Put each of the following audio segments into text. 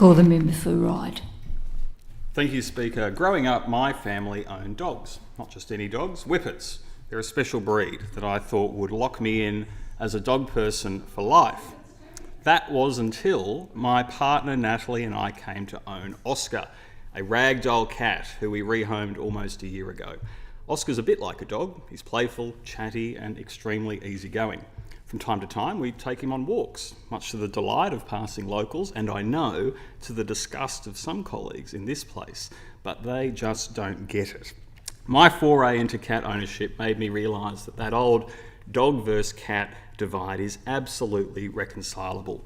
Call them in for a ride. Thank you, Speaker. Growing up, my family owned dogs. Not just any dogs, whippets. They're a special breed that I thought would lock me in as a dog person for life. That was until my partner Natalie and I came to own Oscar, a ragdoll cat who we rehomed almost a year ago. Oscar's a bit like a dog. He's playful, chatty, and extremely easygoing. From time to time, we take him on walks, much to the delight of passing locals, and I know to the disgust of some colleagues in this place, but they just don't get it. My foray into cat ownership made me realise that old dog versus cat divide is absolutely reconcilable.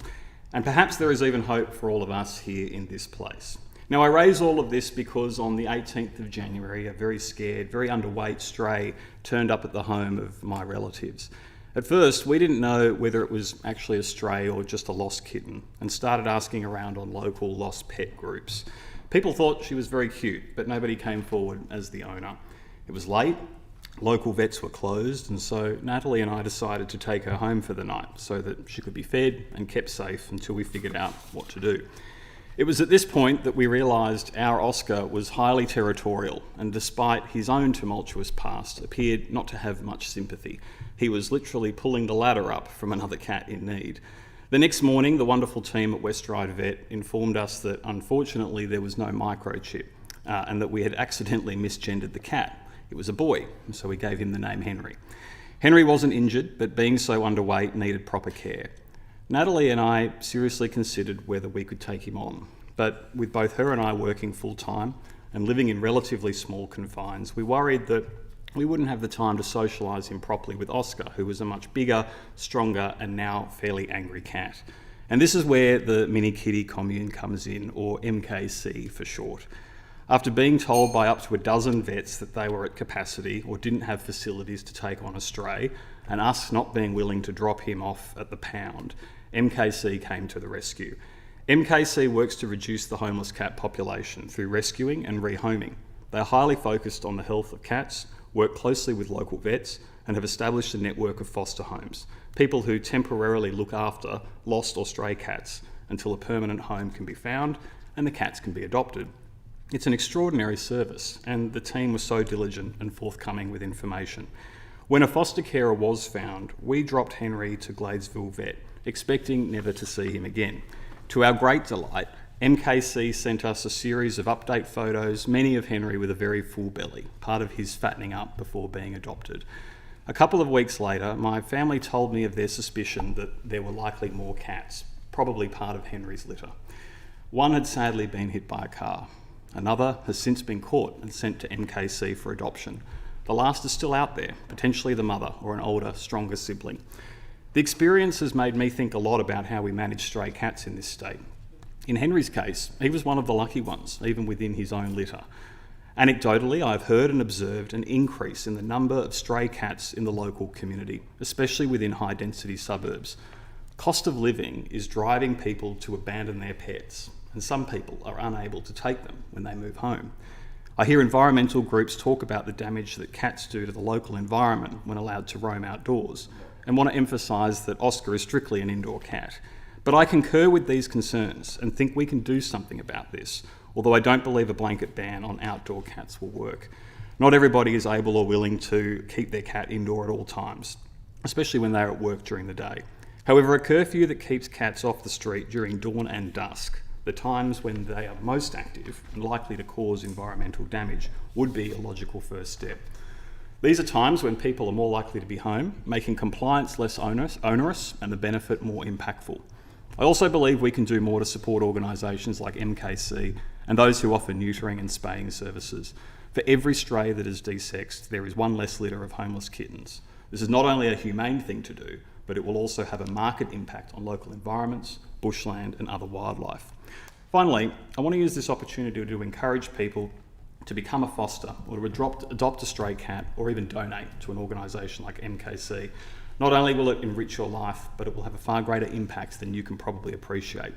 And perhaps there is even hope for all of us here in this place. Now, I raise all of this because on the 18th of January, a very scared, very underweight stray turned up at the home of my relatives. At first, we didn't know whether it was actually a stray or just a lost kitten, and started asking around on local lost pet groups. People thought she was very cute, but nobody came forward as the owner. It was late, local vets were closed, and so Natalie and I decided to take her home for the night so that she could be fed and kept safe until we figured out what to do. It was at this point that we realised our Oscar was highly territorial, and despite his own tumultuous past, appeared not to have much sympathy. He was literally pulling the ladder up from another cat in need. The next morning, the wonderful team at West Ryde Vet informed us that unfortunately there was no microchip and that we had accidentally misgendered the cat. It was a boy, so we gave him the name Henry. Henry wasn't injured, but being so underweight needed proper care. Natalie and I seriously considered whether we could take him on, but with both her and I working full-time and living in relatively small confines, we worried that we wouldn't have the time to socialise him properly with Oscar, who was a much bigger, stronger and now fairly angry cat. And this is where the Mini Kitty Commune comes in, or MKC for short. After being told by up to a dozen vets that they were at capacity or didn't have facilities to take on a stray, and us not being willing to drop him off at the pound, MKC came to the rescue. MKC works to reduce the homeless cat population through rescuing and rehoming. They are highly focused on the health of cats, work closely with local vets, and have established a network of foster homes, people who temporarily look after lost or stray cats until a permanent home can be found and the cats can be adopted. It's an extraordinary service, and the team was so diligent and forthcoming with information. When a foster carer was found, we dropped Henry to Gladesville Vet, expecting never to see him again. To our great delight, MKC sent us a series of update photos, many of Henry with a very full belly, part of his fattening up before being adopted. A couple of weeks later, my family told me of their suspicion that there were likely more cats, probably part of Henry's litter. One had sadly been hit by a car. Another has since been caught and sent to MKC for adoption. The last is still out there, potentially the mother or an older, stronger sibling. The experience has made me think a lot about how we manage stray cats in this state. In Henry's case, he was one of the lucky ones, even within his own litter. Anecdotally, I've heard and observed an increase in the number of stray cats in the local community, especially within high-density suburbs. Cost of living is driving people to abandon their pets, and some people are unable to take them when they move home. I hear environmental groups talk about the damage that cats do to the local environment when allowed to roam outdoors, and want to emphasise that Oscar is strictly an indoor cat. But I concur with these concerns and think we can do something about this, although I don't believe a blanket ban on outdoor cats will work. Not everybody is able or willing to keep their cat indoor at all times, especially when they're at work during the day. However, a curfew that keeps cats off the street during dawn and dusk, the times when they are most active and likely to cause environmental damage, would be a logical first step. These are times when people are more likely to be home, making compliance less onerous and the benefit more impactful. I also believe we can do more to support organisations like MKC and those who offer neutering and spaying services. For every stray that is desexed, there is one less litter of homeless kittens. This is not only a humane thing to do, but it will also have a market impact on local environments, bushland and other wildlife. Finally, I want to use this opportunity to encourage people to become a foster or to adopt a stray cat or even donate to an organisation like MKC. Not only will it enrich your life, but it will have a far greater impact than you can probably appreciate.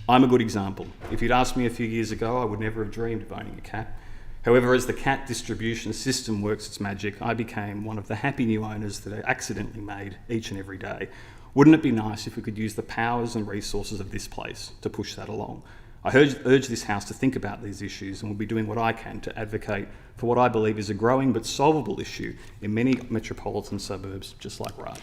I'm a good example. If you'd asked me a few years ago, I would never have dreamed of owning a cat. However, as the cat distribution system works its magic, I became one of the happy new owners that are accidentally made each and every day. Wouldn't it be nice if we could use the powers and resources of this place to push that along? I urge this House to think about these issues and will be doing what I can to advocate for what I believe is a growing but solvable issue in many metropolitan suburbs just like Ryde.